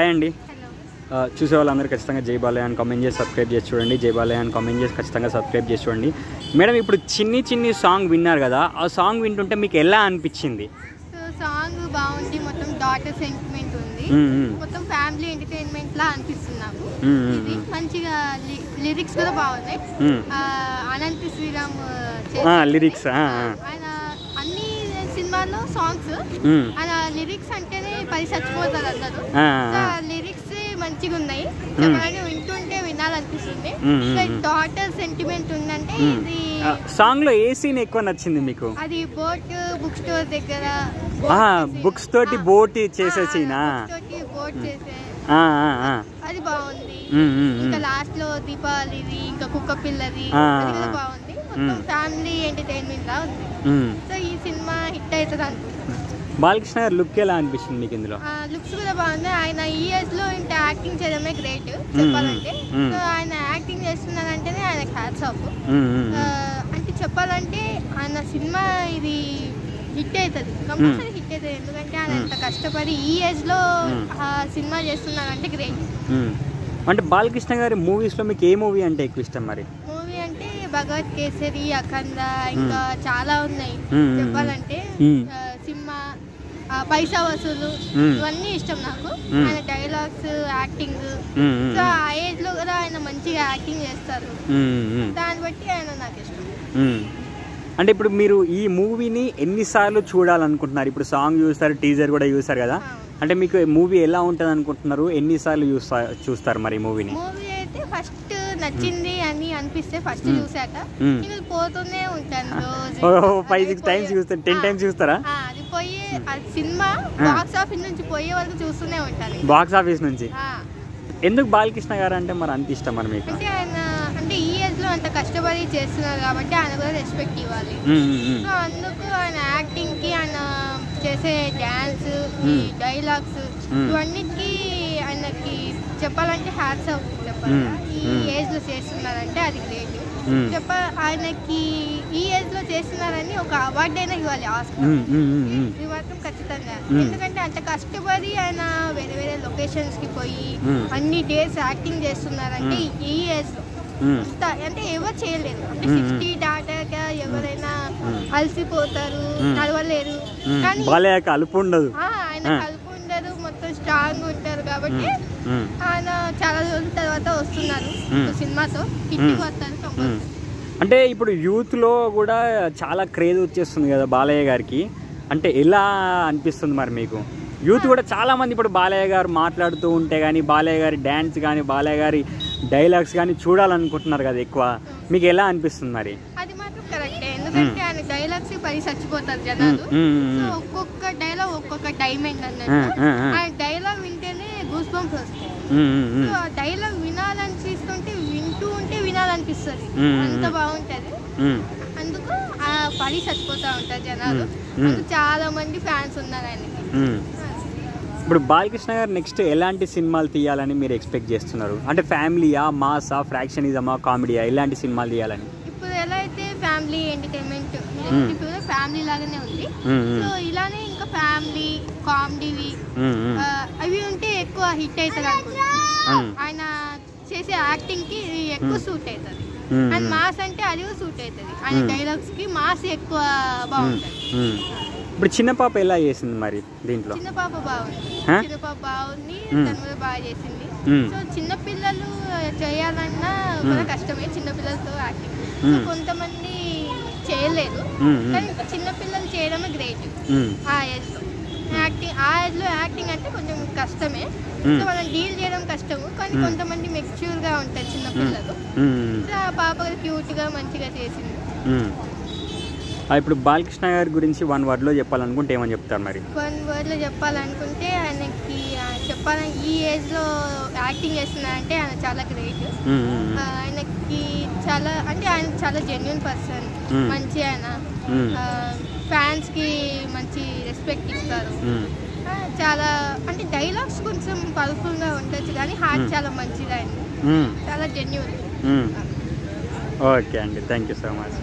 Hi అండి. Hello. చూసే వాళ్ళందరూ ఖచ్చితంగా జై బాలయ్య అని కామెంట్ చేసి సబ్స్క్రైబ్ చేసి చూడండి. జై బాలయ్య అని కామెంట్ చేసి ఖచ్చితంగా సబ్స్క్రైబ్ చేసి చూడండి. మేడం, ఇప్పుడు చిన్ని సాంగ్ విన్నారు కదా, ఆ సాంగ్ వింటుంటే మీకు ఎలా అనిపించింది? సో సాంగ్ బాగుంది, మొత్తం డాటర్ సెంటిమెంట్ ఉంది, మొత్తం ఫ్యామిలీ ఎంటర్టైన్మెంట్ లా అనిపిస్తుంది నాకు. ఇది మంచిగా లిరిక్స్ కూడా బాగున్నాయి. అనంత శ్రీరామ్ లిరిక్స్ ఆయన అన్ని సినిమాల్లో సాంగ్స్ ఆయన లిరిక్స్ అంటేనే పది చచ్చిపోతారు అందరూ. లిరిక్స్ మంచిగా ఉన్నాయి, వింటుంటే వినాలనిపిస్తుంది. డాటర్ సెంటిమెంట్ ఉందంటే ఇది సాంగ్ లో ఏ సీన్ ఎక్కువ నచ్చింది మీకు? అది బుక్ స్టోర్ దగ్గర బుక్స్ తోటి బోట్ చేసే సీనా? బోట్ చేసే అది బాగుంది. ఇంకా లాస్ట్ లో దీపావళిది, ఇంకా కుక్క పిల్లది బాగుంది. మొత్తం ఫ్యామిలీ ఎంటర్టైన్మెంట్ లా ఉంది. సో ఈ సినిమా హిట్ అవుతుంది అనుకుంటున్నాను. బాలకృష్ణ గారు లుక్ ఎలా అనిపిస్తుంది మీకు ఇందులో? లుక్స్ కూడా బాగుంది. ఆయన ఈ ఏజ్ లో ఇంత యాక్టింగ్ చేయడమే గ్రేట్ చెప్పాలంటే. సో ఆయన యాక్టింగ్ చేస్తున్నారంటేనే ఆయన హ్యాట్స్ ఆఫ్. అంటే చెప్పాలంటే ఆయన సినిమా ఇది హిట్ అవుతుంది, కంపల్సరీ హిట్ అవుతుంది. ఎందుకంటే ఆయన ఎంత కష్టపడి ఈ ఏజ్ లో సినిమా చేస్తున్నారంటే గ్రేట్. అంటే బాలకృష్ణ గారి మూవీస్ లో మీకు ఏ మూవీ అంటే ఎక్కువ ఇష్టం? మరి మూవీ అంటే భగవత్ కేసరి, అఖండ, ఇంకా చాలా ఉన్నాయి చెప్పాలంటే. సినిమా పైసా వసూలు ఇవన్నీ ఇష్టం నాకు. ఆయన డైలాగ్స్, యాక్టింగ్, సో ఆ ఏజ్ లో కూడా ఆయన మంచిగా యాక్టింగ్ చేస్తారు. దాన్ని బట్టి ఆయన నాకు ఇష్టం. అంటే ఇప్పుడు మీరు ఈ మూవీని ఎన్నిసార్లు చూడాలనుకుంటున్నారు? ఇప్పుడు సాంగ్ చూస్తారు, టీజర్ కూడా చూస్తారు కదా, అంటే మీకు మూవీ ఎలా ఉంటుంది అనుకుంటున్నారు? ఎన్నిసార్లు చూస్తారు మరి మూవీని? మూవీ అయితే ఫస్ట్ నచ్చింది అని అనిపిస్తే ఫస్ట్ చూసాక పోతూనే ఉంటాను. రోజు 5-6 టైమ్స్ చూస్తారు, 10 టైమ్స్ చూస్తారా? అది పోయి సినిమా బాక్స్ ఆఫీస్ నుంచి పోయే వరకు చూస్తూనే ఉంటాను. బాక్స్ ఆఫీస్ నుంచి ఎందుకు బాలకృష్ణ గారు అంటే మరి అంత ఇష్టం మరి మీకు? అంటే ఆయన అంటే ఈ ఏజ్ లో అంత కష్టపడి చేస్తున్నారు కాబట్టి ఆయన కూడా రెస్పెక్ట్ ఇవ్వాలి. సో అందుకు ఆయన యాక్టింగ్ కి, ఆయన చేసే డాన్స్, డైలాగ్స్ ఇవన్నిటికి ఆయనకి చెప్పాలంటే హ్యాట్స్ ఆఫ్ చెప్పాలి. ఈ ఏజ్ లో చేస్తున్నారంటే అది గ్రేట్. ఆయనకి ఈ ఏజ్ లో చేస్తున్నారని ఒక అవార్డు అయినా ఇవ్వాలి, ఆస్కార్. ఇది మాత్రం ఖచ్చితంగా. ఎందుకంటే అంత కష్టపడి ఆయన వేరే వేరే లొకేషన్స్ కి పోయి అన్ని డేస్ యాక్టింగ్ చేస్తున్నారంటే ఈ ఏజ్ లో అంటే ఎవరు చేయలేరు. అంటే 60 దాటాక ఎవరైనా అలసిపోతారు, నడవలేరు. కానీ కలుపు ఉండదు, ఆయన కలుపు ఉండదు, మొత్తం స్ట్రాంగ్ ఉంటారు. కాబట్టి ఆయన చాలా రోజుల తర్వాత వస్తున్నారు సినిమాతో, హిట్ వస్తారు కంపల్సరీ. అంటే ఇప్పుడు యూత్ లో కూడా చాలా క్రేజ్ వచ్చేస్తుంది కదా బాలయ్య గారికి, అంటే ఎలా అనిపిస్తుంది మరి మీకు? యూత్ కూడా చాలా మంది ఇప్పుడు బాలయ్య గారు మాట్లాడుతూ ఉంటే కానీ, బాలయ్య గారి డ్యాన్స్ కానీ, బాలయ్య గారి డైలాగ్స్ కానీ చూడాలనుకుంటున్నారు కదా ఎక్కువ. మీకు ఎలా అనిపిస్తుంది మరి? అది మాత్రం కరెక్టే. ఎందుకంటే ఆయన డైలాగ్స్ పది చచ్చిపోతారు జనాలు. సో ఒక్కొక్క డైలాగ్ ఒక్కొక్క డైమండ్ అన్నట్టు. ఆయన డైలాగ్ వింటేనే గూస్ బంప్స్ వస్తాయి. సో ఆ డైలాగ్ వినాలనిపిస్తుంటే వింటూ ఉంటే వినాలనిపిస్తుంది, అంత బాగుంటది. అందుకు ఆ పది చచ్చిపోతా ఉంటారు జనాలు. అందుకు చాలా మంది ఫ్యాన్స్ ఉన్నారు ఆయనకి. ఇప్పుడు బాలకృష్ణ గారు నెక్స్ట్ ఎలాంటి సినిమాలు తీయాలని మీరు ఎక్స్పెక్ట్ చేస్తున్నారు? అంటే ఫ్యామిలీయా, మాసా, ఫ్రాక్షనిజమా, కామెడీయా, ఎలాంటి సినిమాలు తీయాలని? ఇప్పుడు ఎలా అయితే ఫ్యామిలీ ఎంటర్టైన్మెంట్ ఫ్యామిలీ లాగానే ఉంది. సో ఇలానే ఇంకా ఫ్యామిలీ కామెడీవి అవి ఉంటే ఎక్కువ హిట్ అవుతుంది అనుకుంటున్నాను. ఆయన చేసే యాక్టింగ్ కి ఎక్కువ సూట్ అవుతుంది. అండ్ మాస్ అంటే అది కూడా సూట్ అవుతుంది. ఆయన డైలాగ్స్ కి మాస్ ఎక్కువ బాగుంటుంది. ఇప్పుడు చిన్న పాప ఎలా చేసింది మరి దీంట్లో? చిన్న పాప బాగుంది, చిన్న పాప బాగుంది, తను కూడా బాగా చేసింది. సో చిన్న పిల్లలు చేయాలన్నా కూడా కష్టమే, చిన్న పిల్లలతో యాక్టింగ్. సో కొంతమంది చేయలేదు, కానీ చిన్న పిల్లలు చేయడమే గ్రేట్. ఆ ఏజ్ లో యాక్టింగ్ అంటే కొంచెం కష్టమే. సో వాళ్ళని డీల్ చేయడం కష్టము, కానీ కొంతమంది మెచ్యూర్ గా ఉంటారు చిన్న పిల్లలు. సో ఆ పాప క్యూట్ గా మంచిగా చేసింది. ఇప్పుడు బాలకృష్ణ గారి గురించి 1 word లో చెప్పాలనుకుంటే ఏమని చెప్తారు మరి? 1 word లో చెప్పాలనుకుంటే ఆయనకి ఈ ఏజ్ లో యాక్టింగ్ చేస్తున్నారంటే ఆయన చాలా గ్రేట్. ఆయనకి చాలా అంటే ఆయన చాలా జెన్యూన్ పర్సన్, మంచి ఆయన. ఫ్యాన్స్ కి మంచి రెస్పెక్ట్ ఇస్తారు. చాలా అంటే డైలాగ్స్ కొంచెం పవర్ఫుల్ గా ఉండొచ్చు, కానీ హార్ట్ చాలా మంచిది ఆయన, చాలా జెన్యూన్. ఓకే అండి, థ్యాంక్ యూ సో మచ్.